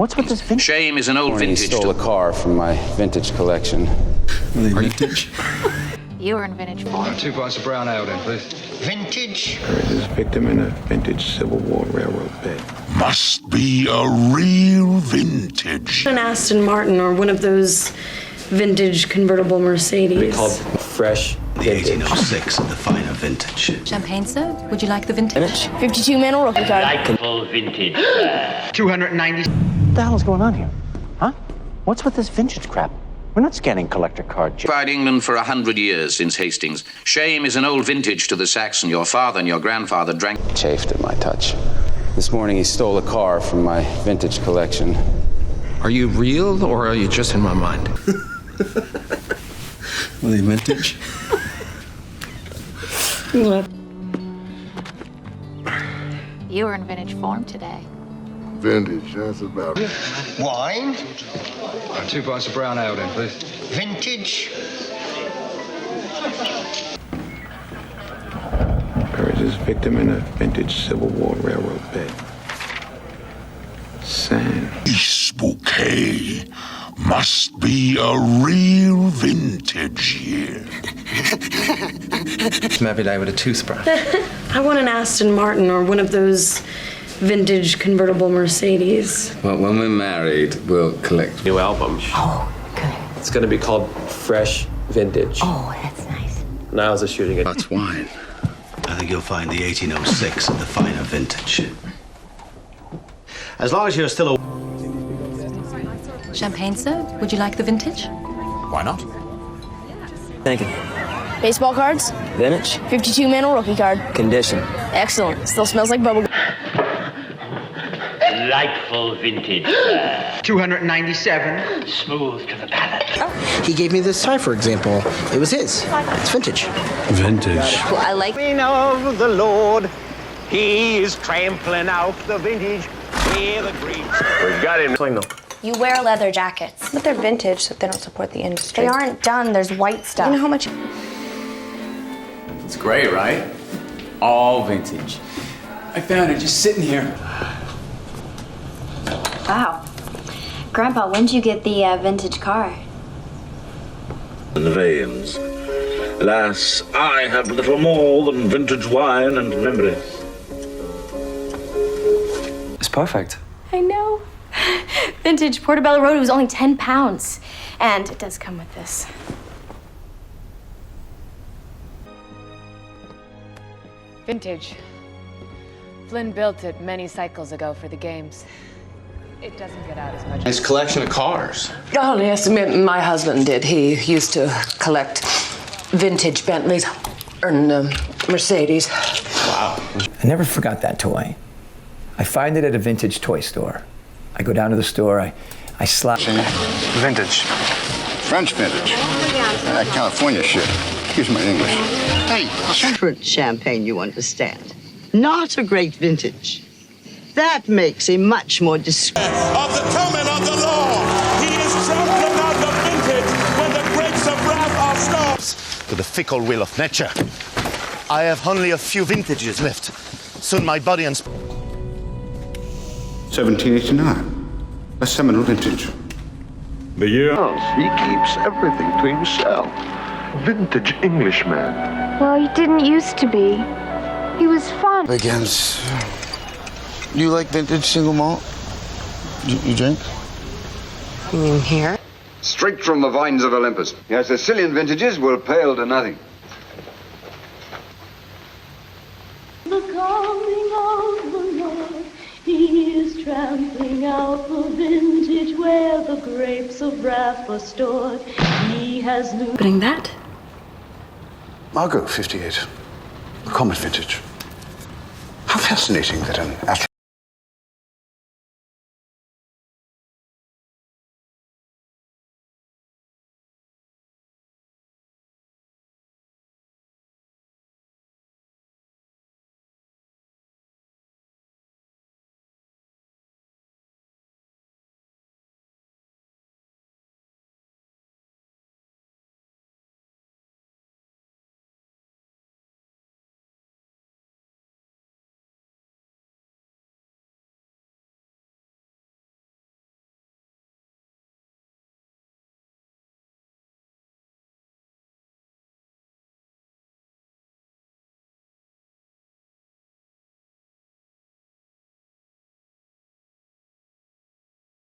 What's with this vintage? Shame is an old vintage. He stole a car from my vintage collection. Vintage? You were in vintage form. 2 pints of brown ale then, please. Vintage? This victim in a vintage Civil War railroad bed. Must be a real vintage. An Aston Martin or one of those vintage convertible Mercedes. They called fresh vintage. 1806 of the finer vintage. Champagne, sir? Would you like the vintage? 52 manual rookie card. Like full vintage. 290. What the hell is going on here? Huh? What's with this vintage crap? We're not scanning collector cards. Occupied England for 100 years since Hastings. Shame is an old vintage to the Saxon. Your father and your grandfather drank. Chafed at my touch. This morning he stole a car from my vintage collection. Are you real or are you just in my mind? Were they vintage? What? You were in vintage form today. Vintage, that's about it. Wine? 2 pints of brown ale then, please. Vintage? Buried his victim in a vintage Civil War railroad bed. Sand. This bouquet must be a real vintage here. Every day with a toothbrush. I want an Aston Martin or one of those vintage convertible Mercedes. Well, when we're married, we'll collect. New album. Oh, good. It's going to be called Fresh Vintage. Oh, that's nice. Niles is shooting it. That's wine. I think you'll find the 1806 of the finer vintage. As long as you're still a... Champagne, sir? Would you like the vintage? Why not? Thank you. Baseball cards. Vintage. 52 manual rookie card. Condition. Excellent. Still smells like bubblegum. Like full vintage. 297. Smooth to the palate. He gave me this tie, for example. It was his. It's vintage. Vintage. Well, I like Of the Lord, he is trampling out the vintage. Hear the grapes. We've got him. Signal. You wear leather jackets. But they're vintage, so they don't support the industry. They aren't done. There's white stuff. You know how much... It's great, right? All vintage. I found it just sitting here. Wow. Grandpa, when did you get the vintage car? In the veins. Alas, I have little more than vintage wine and memory. It's perfect. I know. Vintage Portobello Road, it was only 10 pounds. And it does come with this. Vintage. Flynn built it many cycles ago for the games. It doesn't get out as much. His collection of cars. Oh, yes, my husband did. He used to collect vintage Bentleys and Mercedes. Wow. I never forgot that toy. I find it at a vintage toy store. I go down to the store, I slap. Vintage. French vintage. California shit. Excuse my English. Hey, different champagne, you understand. Not a great vintage. That makes him much more discreet. Of the coming of the Lord, he is trampling out the vintage when the grapes of wrath are stopped. To the fickle will of nature. I have only a few vintages left. Soon my body and... 1789. A seminal vintage. The year. He keeps everything to himself. Vintage Englishman. Well, he didn't used to be. He was fun. Begins. Do you like vintage single malt? You drink? You mean here? Straight from the vines of Olympus. Your Sicilian vintages will pale to nothing. The coming of the Lord, he is trampling out the vintage where the grapes of wrath are stored. He has new... Putting that? Margot, 58. The Comet vintage. How fascinating that an